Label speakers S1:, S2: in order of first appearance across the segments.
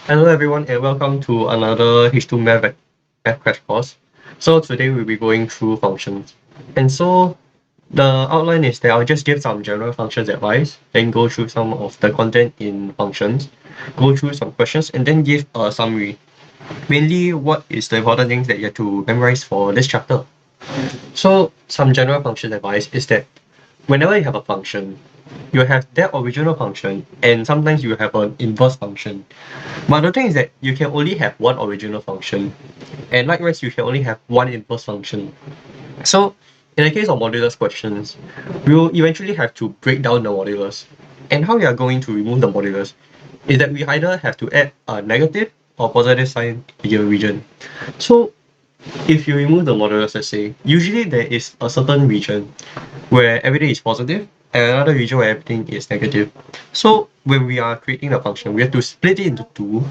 S1: Hello everyone and welcome to another H2 math crash course. So today we'll be going through functions. And so the outline is that I'll just give some general functions advice, then go through some of the content in functions, go through some questions, and then give a summary. Mainly what is the important things that you have to memorize for this chapter. So some general function advice is that whenever you have a function, you have that original function and sometimes you have an inverse function. But the thing is that you can only have one original function, and likewise you can only have one inverse function. So in the case of modulus questions, we will eventually have to break down the modulus. And how we are going to remove the modulus is that we either have to add a negative or positive sign in your region. So if you remove the modulus, let's say, usually there is a certain region where everything is positive and another region where everything is negative. So when we are creating the function, we have to split it into two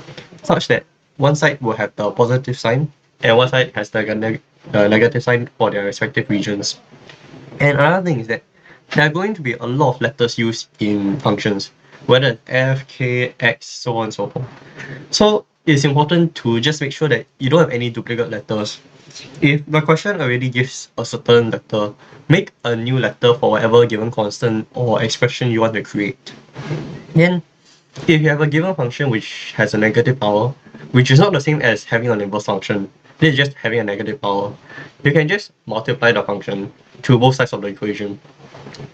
S1: such that one side will have the positive sign and one side has the negative sign for their respective regions. And another thing is that there are going to be a lot of letters used in functions, whether it's f, k, x, so on and so forth. So it's important to just make sure that you don't have any duplicate letters. If the question already gives a certain letter, make a new letter for whatever given constant or expression you want to create. Then, if you have a given function which has a negative power, which is not the same as having an inverse function, this is just having a negative power, you can just multiply the function to both sides of the equation.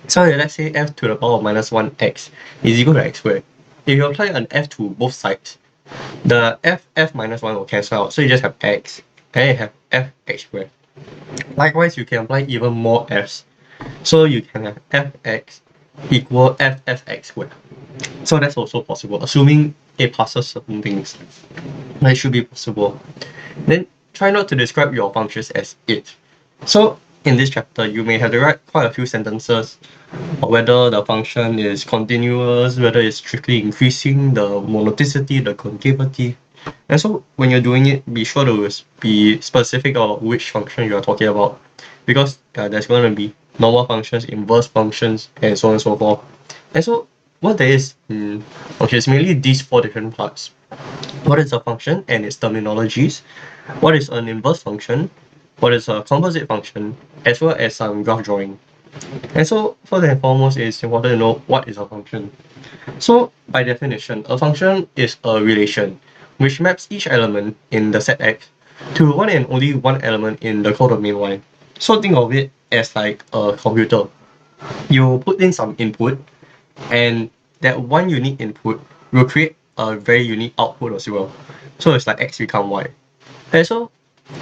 S1: So let's say f to the power of minus 1x is equal to x squared. If you apply an f to both sides, the f minus 1 will cancel out, so you just have x, and you have fx squared. Likewise, you can apply even more f's, so you can have fx equal ffx squared. So that's also possible, assuming it passes certain things. That should be possible. Then try not to describe your functions as it. So in this chapter, you may have to write quite a few sentences on whether the function is continuous, whether it's strictly increasing, the monoticity, the concavity. And so when you're doing it, be sure to be specific about which function you are talking about, because there's going to be normal functions, inverse functions, and so on and so forth. And so what there is in function is mainly these four different parts. What is a function and its terminologies? What is an inverse function? What is a composite function? As well as some graph drawing. And so first and foremost, it's important to know what is a function. So by definition, a function is a relation which maps each element in the set X to one and only one element in the codomain Y. So think of it as like a computer. You put in some input and that one unique input will create a very unique output as well. So it's like X become Y. And so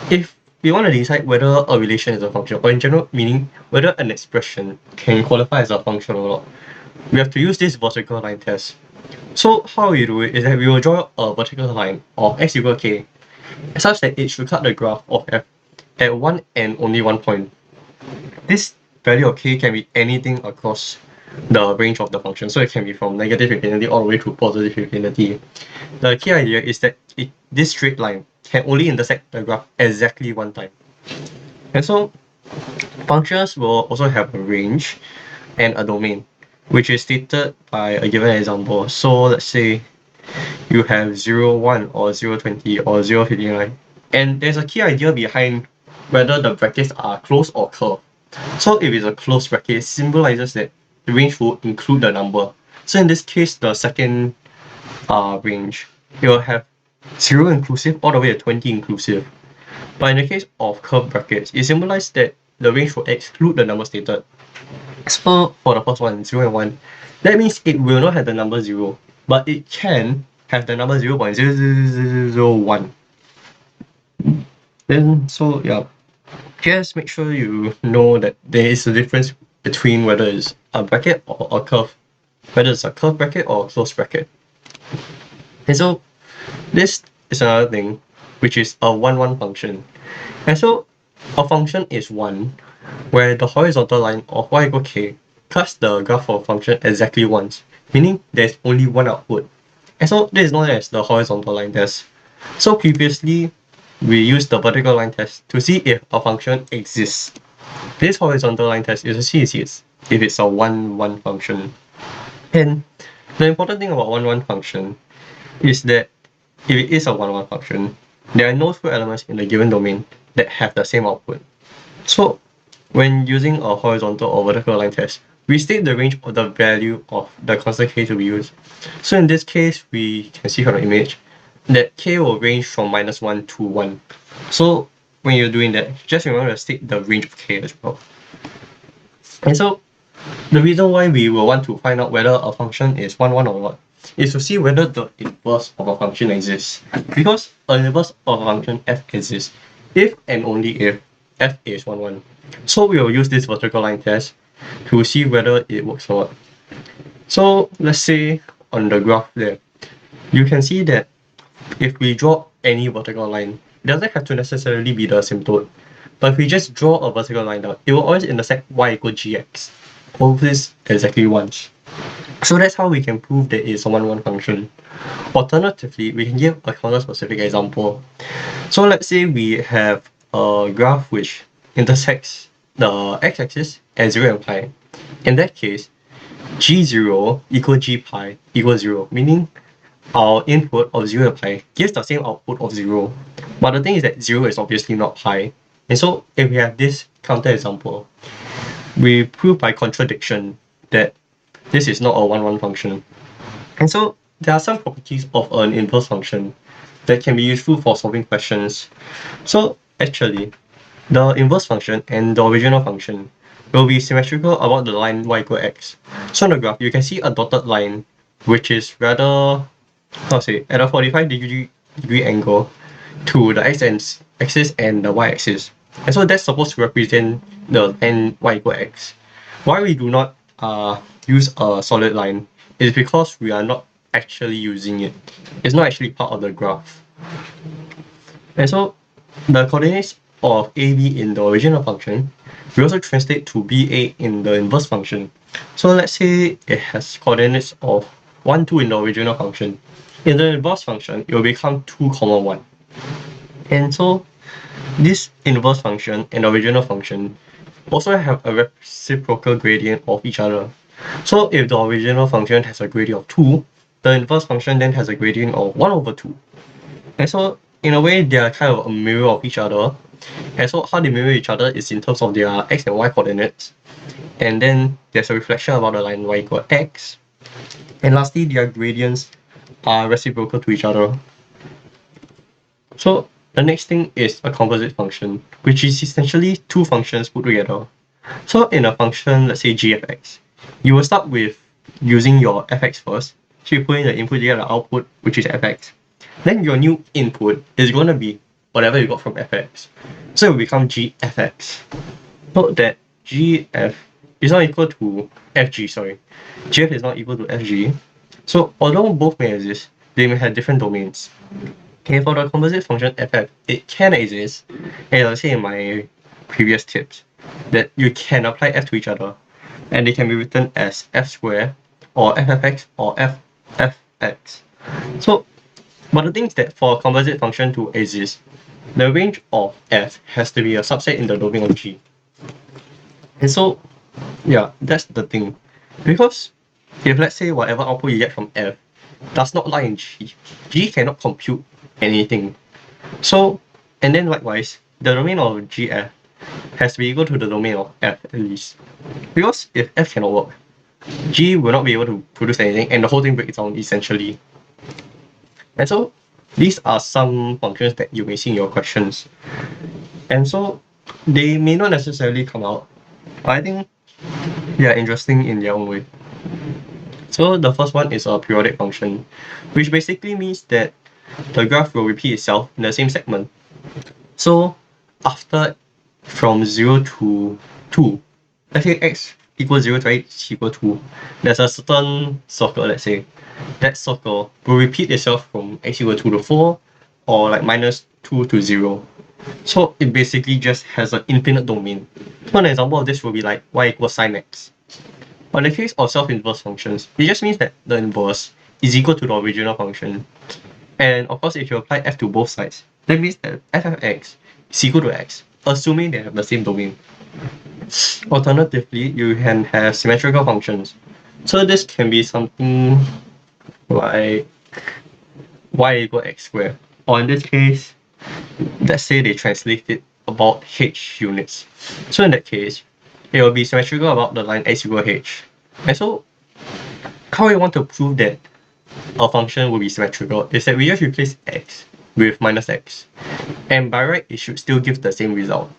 S1: if we want to decide whether a relation is a function, or in general meaning whether an expression can qualify as a function or not, we have to use this vertical line test. So how we do it is that we will draw a vertical line of x equal k such that it should cut the graph of f at one and only one point. This value of k can be anything across the range of the function. So it can be from negative infinity all the way to positive infinity. The key idea is that this straight line can only intersect the graph exactly one time. And so functions will also have a range and a domain, which is stated by a given example. So let's say you have 0, 1 or 0, 20 or 0, 59. And there's a key idea behind whether the brackets are closed or curved. So if it's a closed bracket, it symbolizes that the range will include the number. So in this case, the second range, it will have 0 inclusive all the way to 20 inclusive. But in the case of curved brackets, it symbolizes that the range will exclude the number stated. So for the first one, 0 and 1, that means it will not have the number 0, but it can have the number 0.00001. Then, so yeah, just make sure you know that there is a difference between whether it's a bracket or a curve, whether it's a curved bracket or a closed bracket. And so this is another thing, which is a 1-1 function. And so a function is 1, where the horizontal line of y equal k cuts the graph of a function exactly once, meaning there's only one output. And so this is known as the horizontal line test. So previously, we used the vertical line test to see if a function exists. This horizontal line test is to see if it's a 1-1 function. And the important thing about 1-1 function is that if it is a one-on-one function, there are no two elements in the given domain that have the same output. So when using a horizontal or vertical line test, we state the range of the value of the constant k to be used. So in this case, we can see from the image that k will range from -1 to 1. So when you're doing that, just remember to state the range of k as well. And so the reason why we will want to find out whether a function is 1, 1 or not is to see whether the inverse of a function exists. Because an inverse of a function f exists if and only if f is 1, 1. So we will use this vertical line test to see whether it works or not. So let's say on the graph there, you can see that if we draw any vertical line, it doesn't have to necessarily be the asymptote. But if we just draw a vertical line down, it will always intersect y equals gx. Always exactly once. So that's how we can prove that it's a 1-1 function. Alternatively, we can give a counter-specific example. So let's say we have a graph which intersects the x-axis at 0 and pi. In that case, g0 equals g pi equals 0, meaning our input of 0 and pi gives the same output of 0. But the thing is that 0 is obviously not pi. And so if we have this counter example, we prove by contradiction that this is not a 1-1 function. And so there are some properties of an inverse function that can be useful for solving questions. So actually, the inverse function and the original function will be symmetrical about the line y equals x. So on the graph, you can see a dotted line which is rather, at a 45-degree angle to the x-axis and the y-axis. And so that's supposed to represent the line y equals x. Why we do not use a solid line is because we are not actually using it. It's not actually part of the graph. And so the coordinates of AB in the original function we also translate to BA in the inverse function. So let's say it has coordinates of 1, 2 in the original function. In the inverse function, it will become 2, 1. And so this inverse function and the original function also have a reciprocal gradient of each other. So if the original function has a gradient of 2, the inverse function then has a gradient of 1 over 2. And so in a way, they are kind of a mirror of each other. And so how they mirror each other is in terms of their x and y coordinates. And then there's a reflection about the line y equals x. And lastly, their gradients are reciprocal to each other. So the next thing is a composite function, which is essentially two functions put together. So in a function, let's say g of x, you will start with using your fx first. So you put in the input, you get the output, which is fx. Then your new input is going to be whatever you got from fx. So it will become gfx. Note that gf is not equal to fg, sorry. gf is not equal to fg. So although both may exist, they may have different domains. Okay, for the composite function ff, it can exist, as I say in my previous tips, that you can apply f to each other, and they can be written as f squared, or ffx, or ffx. So, but the thing is that for a composite function to exist, the range of f has to be a subset in the domain of g. And so, yeah, that's the thing. Because if let's say whatever output you get from f does not lie in g, g cannot compute anything. So, and then likewise, the domain of gf has to be equal to the domain of f at least. Because if f cannot work, g will not be able to produce anything and the whole thing breaks down essentially. And so these are some functions that you may see in your questions. And so they may not necessarily come out, but I think they are interesting in their own way. So the first one is a periodic function, which basically means that the graph will repeat itself in the same segment. So after from 0 to 2, let's say x equals 0 to x equals 2, there's a certain circle, let's say. That circle will repeat itself from x equals 2 to 4, or like -2 to 0. So it basically just has an infinite domain. So an example of this will be like y equals sine x. But in the case of self-inverse functions, it just means that the inverse is equal to the original function. And of course, if you apply f to both sides, that means that f of x is equal to x, assuming they have the same domain. Alternatively, you can have symmetrical functions. So this can be something like y equal x squared. Or in this case, let's say they translate it about h units. So in that case, it will be symmetrical about the line x equal h. And so, how we want to prove that a function will be symmetrical is that we just replace x with minus x. And by right, it should still give the same result.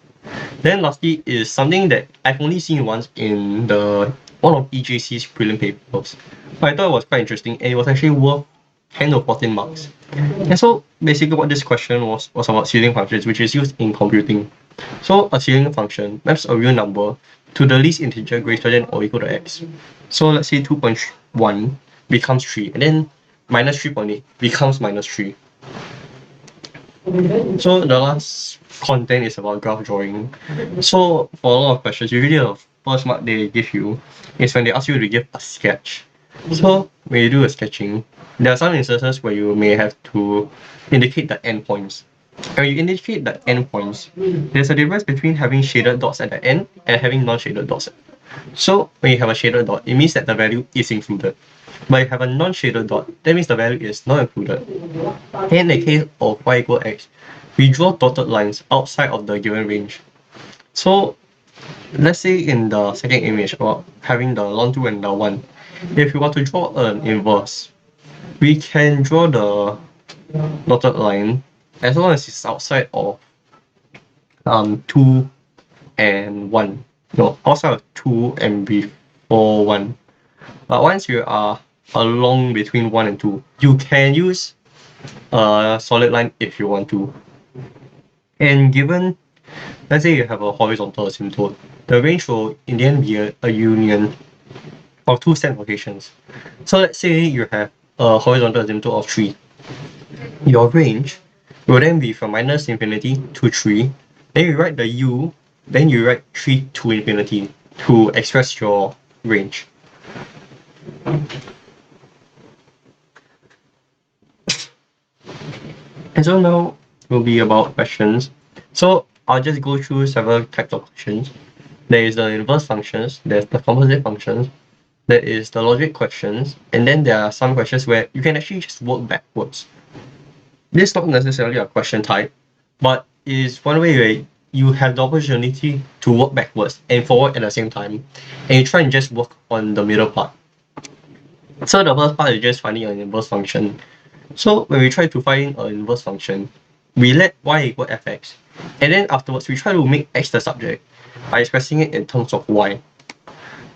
S1: Then lastly is something that I've only seen once in one of EJC's prelim papers. But I thought it was quite interesting and it was actually worth 10 or 14 marks. And so basically what this question was about ceiling functions, which is used in computing. So a ceiling function maps a real number to the least integer greater than or equal to x. So let's say 2.1 becomes 3 and then minus 3.8 becomes minus 3. So the last content is about graph drawing. So for a lot of questions, usually the first mark they give you is when they ask you to give a sketch. So when you do a sketching, there are some instances where you may have to indicate the endpoints. And when you indicate the endpoints, there's a difference between having shaded dots at the end and having non-shaded dots. So when you have a shaded dot, it means that the value is included. But if you have a non-shaded dot, that means the value is not included. In the case of y equal x, we draw dotted lines outside of the given range. So let's say in the second image about having the ln 2 and the 1, if we want to draw an inverse, we can draw the dotted line as long as it's outside of 2 and 1. No, outside of 2 and before 1. But once you are along between 1 and 2, you can use a solid line if you want to. And given, let's say you have a horizontal asymptote, the range will in the end be a union of two stand locations. So let's say you have a horizontal asymptote of 3. Your range will then be from minus infinity to 3. Then you write the u, then you write 3 to infinity to express your range. And so now will be about questions. So I'll just go through several types of questions. There is the inverse functions, there's the composite functions, there is the logic questions, and then there are some questions where you can actually just work backwards. This is not necessarily a question type, but is one way where you have the opportunity to work backwards and forward at the same time, and you try and just work on the middle part. So the first part is just finding an inverse function. So when we try to find an inverse function, we let y equal fx, and then afterwards we try to make x the subject by expressing it in terms of y.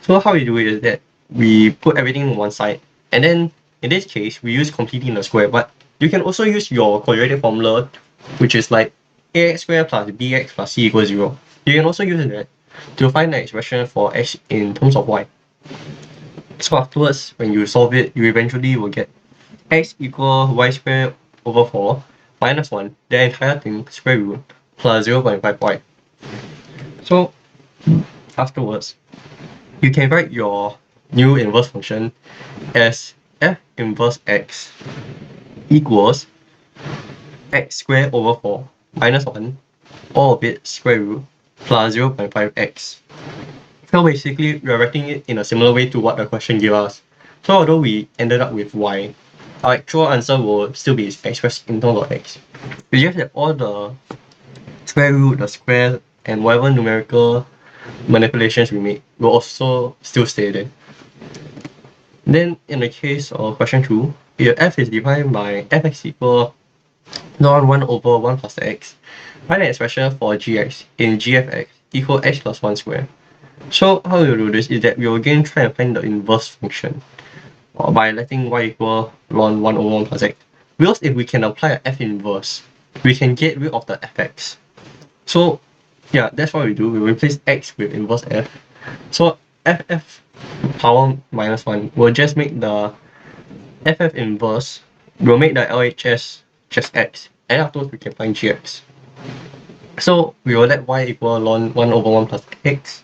S1: So how we do it is that we put everything on one side, and then in this case we use completing the square, but you can also use your quadratic formula, which is like ax squared plus bx plus c equals 0. You can also use that to find the expression for x in terms of y. So afterwards, when you solve it, you eventually will get x equal y squared over 4 minus 1, the entire thing square root plus 0.5y. So afterwards, you can write your new inverse function as f inverse x equals x squared over 4 minus 1, all of it square root plus 0.5x. So basically, we are writing it in a similar way to what the question gave us. So although we ended up with y, our actual answer will still be expressed in terms of x. It's just that all the square root, the square, and whatever numerical manipulations we make will also still stay there. Then in the case of question 2, if f is defined by fx equal ln 1 over 1 plus x, find an expression for gx in g of x equal x plus 1 square. So how we will do this is that we will again try and find the inverse function by letting y equal ln 1 over 1 plus x. Because if we can apply a f inverse, we can get rid of the fx. So yeah, that's what we do. We replace x with inverse f. So ff power minus 1 will just make the ff inverse, will make the LHS just x, and afterwards we can find gx. So we will let y equal ln 1 over 1 plus x.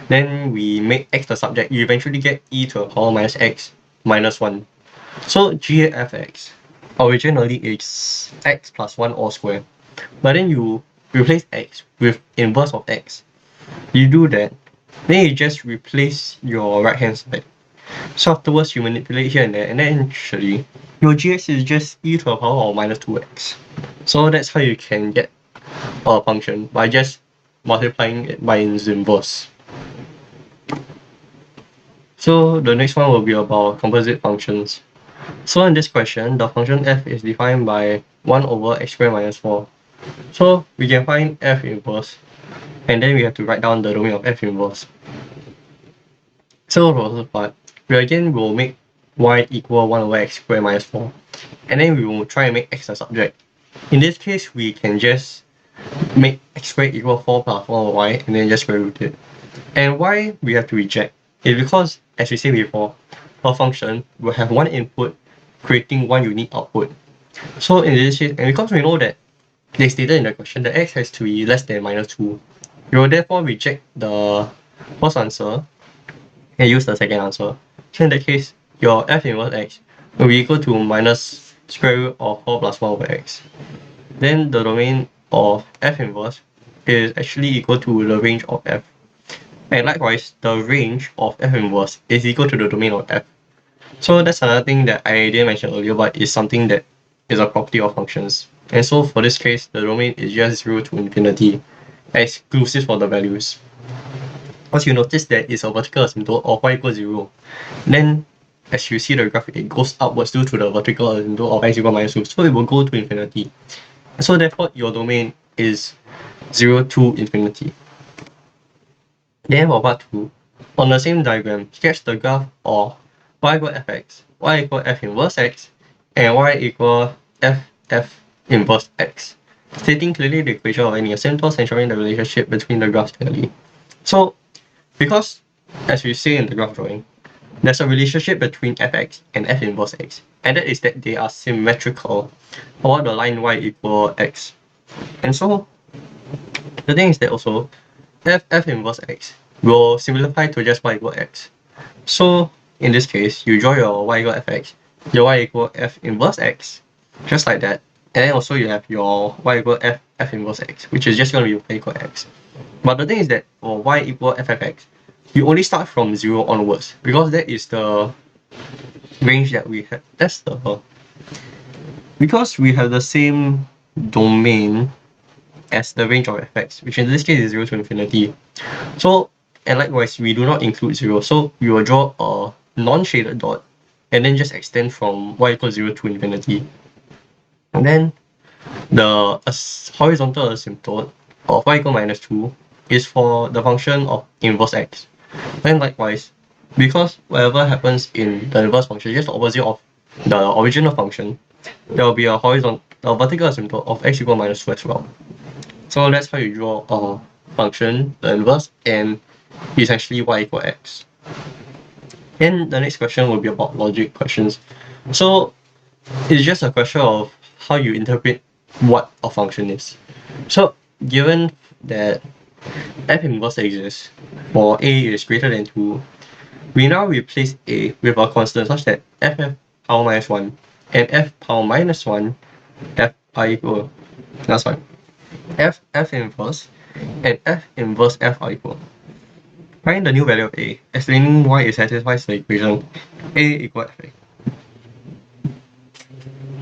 S1: Then we make x the subject, you eventually get e to the power minus x minus 1. So gfx originally is x plus 1 all square. But then you replace x with inverse of x. You do that, then you just replace your right hand side. So afterwards you manipulate here and there, and then actually your gx is just e to the power of minus 2x. So that's how you can get a function by just multiplying it by its inverse. So the next one will be about composite functions. So in this question, the function f is defined by 1 over x squared minus 4. So we can find f inverse, and then we have to write down the domain of f inverse. So for the first part, we again will make y equal 1 over x squared minus 4, and then we will try and make x a subject. In this case, we can just make x squared equal 4 plus 1 over y, and then just square root it. And why we have to reject is because, as we said before, a function will have one input creating one unique output. So in this case, and because we know that they stated in the question that x has to be less than minus 2, we will therefore reject the first answer and use the second answer. So in that case, your f inverse x will be equal to minus square root of 4 plus 1 over x. Then the domain of f inverse is actually equal to the range of f. And likewise, the range of f inverse is equal to the domain of f. So that's another thing that I didn't mention earlier, but is something that is a property of functions. And so for this case, the domain is just 0 to infinity, exclusive for the values. Once you notice that it's a vertical asymptote of y equals 0, then as you see the graph, it goes upwards due to the vertical asymptote of x equal minus 2, so it will go to infinity. And so therefore, your domain is 0 to infinity. Then for part 2, on the same diagram, sketch the graph of y equal fx, y equal f inverse x, and y equal f inverse x, stating clearly the equation of any asymptotes and showing the relationship between the graphs clearly. So, because, as we say in the graph drawing, there's a relationship between fx and f inverse x, and that is that they are symmetrical for the line y equal x. And so, the thing is that also, f inverse x will simplify to just y equal x. So in this case, you draw your y equal fx, your y equal f inverse x, just like that. And then also you have your y equal f inverse x, which is just going to be y equal x. But the thing is that for y equal ffx, you only start from 0 onwards, because that is the range that we have. That's the... Because we have the same domain as the range of fx, which in this case is 0 to infinity. So, and likewise, we do not include 0, so we will draw a non-shaded dot and then just extend from y equals 0 to infinity. And then the horizontal asymptote of y equal minus 2 is for the function of inverse x. Then likewise, because whatever happens in the inverse function is just the opposite of the original function, there will be a vertical asymptote of x equal minus 2 as well. So that's how you draw a function, the inverse, and it's actually y equal x. Then the next question will be about logic questions. So it's just a question of how you interpret what a function is. So given that f inverse exists for a is greater than 2, we now replace a with a constant such that f power minus 1 and f power minus 1 f are equal. That's fine. f inverse and f inverse f are equal. Find the new value of a, explaining why it satisfies the equation a equal fa.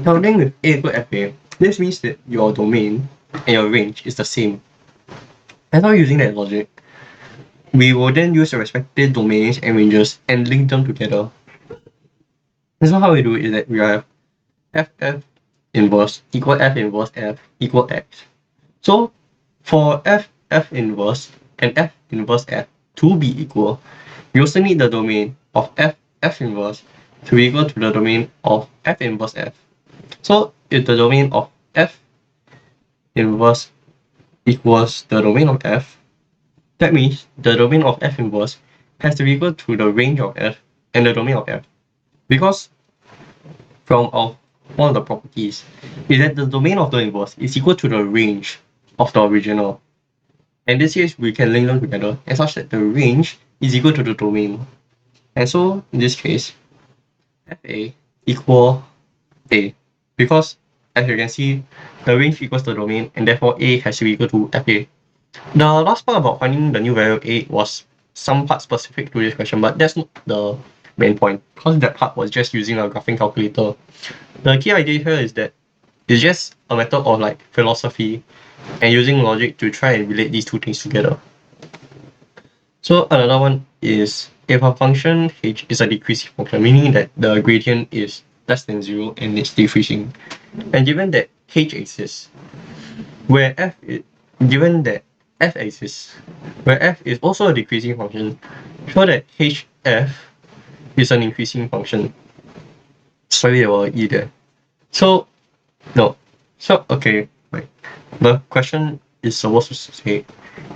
S1: Counting with a equal fa, this means that your domain and your range is the same. And now using that logic, we will then use the respective domains and ranges and link them together. And so how we do it is that we have f inverse equal f inverse f equal x. So for f inverse and f inverse f to be equal, we also need the domain of f inverse to be equal to the domain of f inverse f. So if the domain of f inverse equals the domain of f, that means the domain of f inverse has to be equal to the range of f and the domain of f. Because from one of the properties is that the domain of the inverse is equal to the range of the original. And this case, we can link them together and such that the range is equal to the domain. And so, in this case, fa equal a, because as you can see, the range equals the domain, and therefore a has to be equal to fa. The last part about finding the new value of a was some part specific to this question, but that's not the main point, because that part was just using a graphing calculator. The key idea here is that it's just a matter of like philosophy and using logic to try and relate these two things together. So another one is if a function h is a decreasing function, meaning that the gradient is less than 0 and it's decreasing. And given that h exists, where given that f exists, where f is also a decreasing function, show that hf is an increasing function. Sorry about E there. So, no. So, okay, right. The question is supposed to say,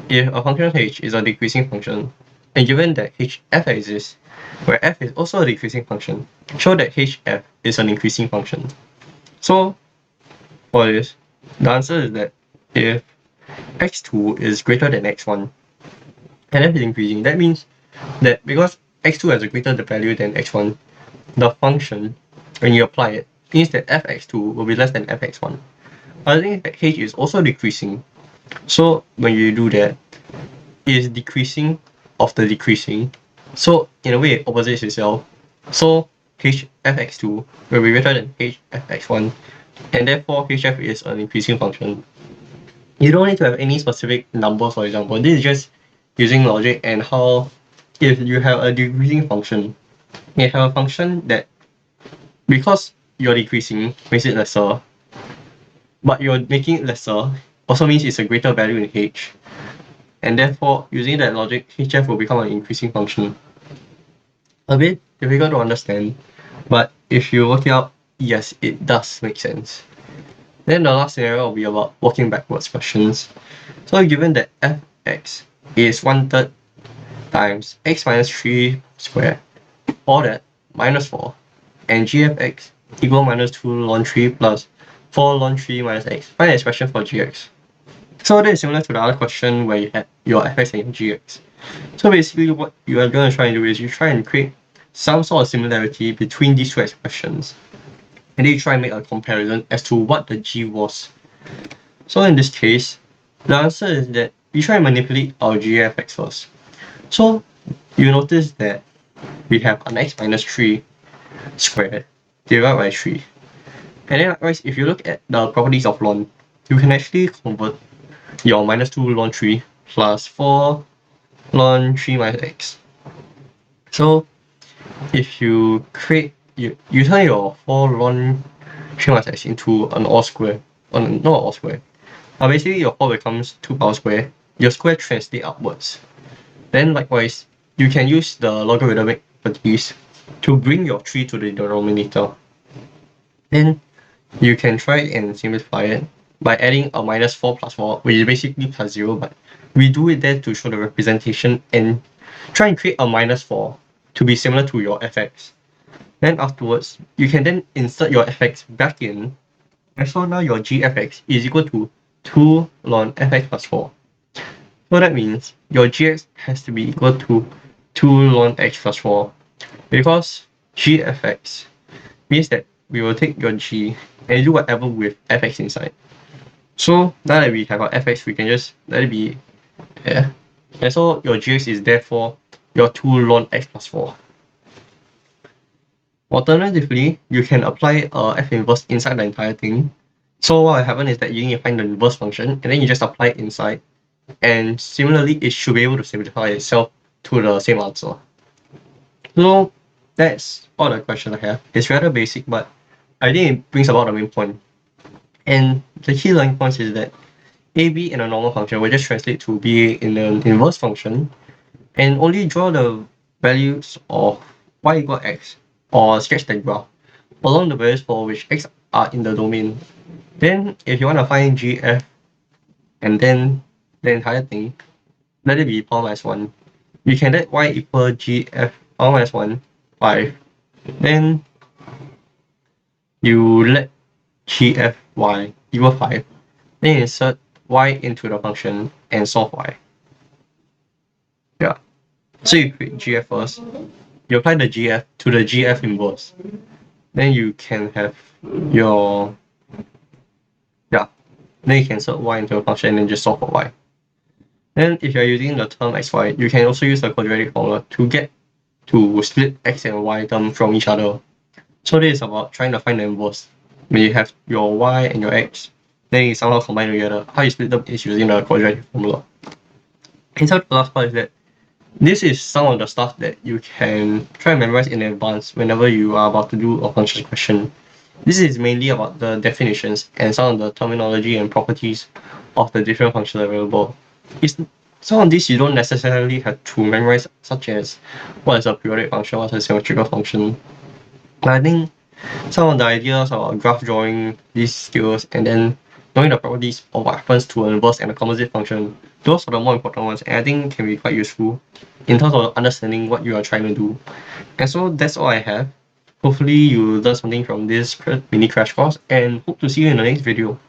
S1: if a function h is a decreasing function, and given that hf exists, where f is also a decreasing function, show that hf is an increasing function. So, for this, the answer is that if x2 is greater than x1, and f is increasing, that means that because x2 has a greater value than x1, the function, when you apply it, means that fx2 will be less than fx1. Other thing is that h is also decreasing. So when you do that, it is decreasing of the decreasing. So in a way, it opposites itself. So fx2 will be greater than fx1, and therefore hf is an increasing function. You don't need to have any specific number, for example. This is just using logic and how if you have a decreasing function, you have a function that because you're decreasing makes it lesser, but you're making it lesser also means it's a greater value in h, and therefore using that logic, hf will become an increasing function. A bit difficult to understand, but if you work it out, yes, it does make sense. Then the last scenario will be about working backwards questions. So given that fx is 1/3 times x minus 3 squared, or that minus 4, and g of x equal minus 2 ln 3 plus 4 ln 3 minus x. Find the expression for gx. So that is similar to the other question where you had your fx and gx. So basically what you are going to try and do is you try and create some sort of similarity between these two expressions. And then you try and make a comparison as to what the g was. So in this case, the answer is that we try and manipulate our gfx first. So you notice that we have an x minus 3 squared divided by 3. And then likewise, if you look at the properties of ln, you can actually convert your minus 2 ln 3 plus 4 ln 3 minus x. So if you create, you turn your 4 ln 3 minus x into an all square, not all square. Basically your 4 becomes 2 power square, your square translate upwards. Then likewise, you can use the logarithmic properties to bring your 3 to the denominator. Then you can try and simplify it by adding a minus 4 plus 4, which is basically plus 0, but we do it there to show the representation and try and create a minus 4 to be similar to your fx. Then afterwards, you can then insert your fx back in, and so now your gfx is equal to 2 ln fx plus 4. So that means your gx has to be equal to 2 ln x plus 4, because gfx means that we will take your g and do whatever with fx inside. So now that we have our fx, we can just let it be here. And so your gx is therefore your 2 ln x plus 4. Alternatively, you can apply f inverse inside the entire thing. So what will happen is that you need to find the inverse function and then you just apply it inside. And similarly, it should be able to simplify itself to the same answer. So that's all the questions I have. It's rather basic, but I think it brings about the main point. And the key learning points is that AB in a normal function will just translate to BA in an inverse function, and only draw the values of y equal x, or sketch the graph along the values for which x are in the domain. Then if you want to find gf and then the entire thing, let it be power minus 1. You can let y equal gf power minus 1, 5. Then you let gfy equal 5. Then insert y into the function and solve y. Yeah. So you create gf first. You apply the gf to the gf inverse. Then you can have your then you can insert y into a function and then just solve for y. Then if you're using the term xy, you can also use the quadratic formula to get to split x and y term from each other. So this is about trying to find the inverse. When you have your y and your x, then you somehow combine together. How you split them is using the quadratic formula. Inside the last part is that this is some of the stuff that you can try and memorize in advance whenever you are about to do a function question. This is mainly about the definitions and some of the terminology and properties of the different functions available. Some of these you don't necessarily have to memorize, such as what is a periodic function, what is a symmetrical function. But I think some of the ideas about graph drawing, these skills, and then knowing the properties of what happens to an inverse and a composite function, those are the more important ones, and I think can be quite useful in terms of understanding what you are trying to do. And so that's all I have. Hopefully you learned something from this mini crash course, and hope to see you in the next video.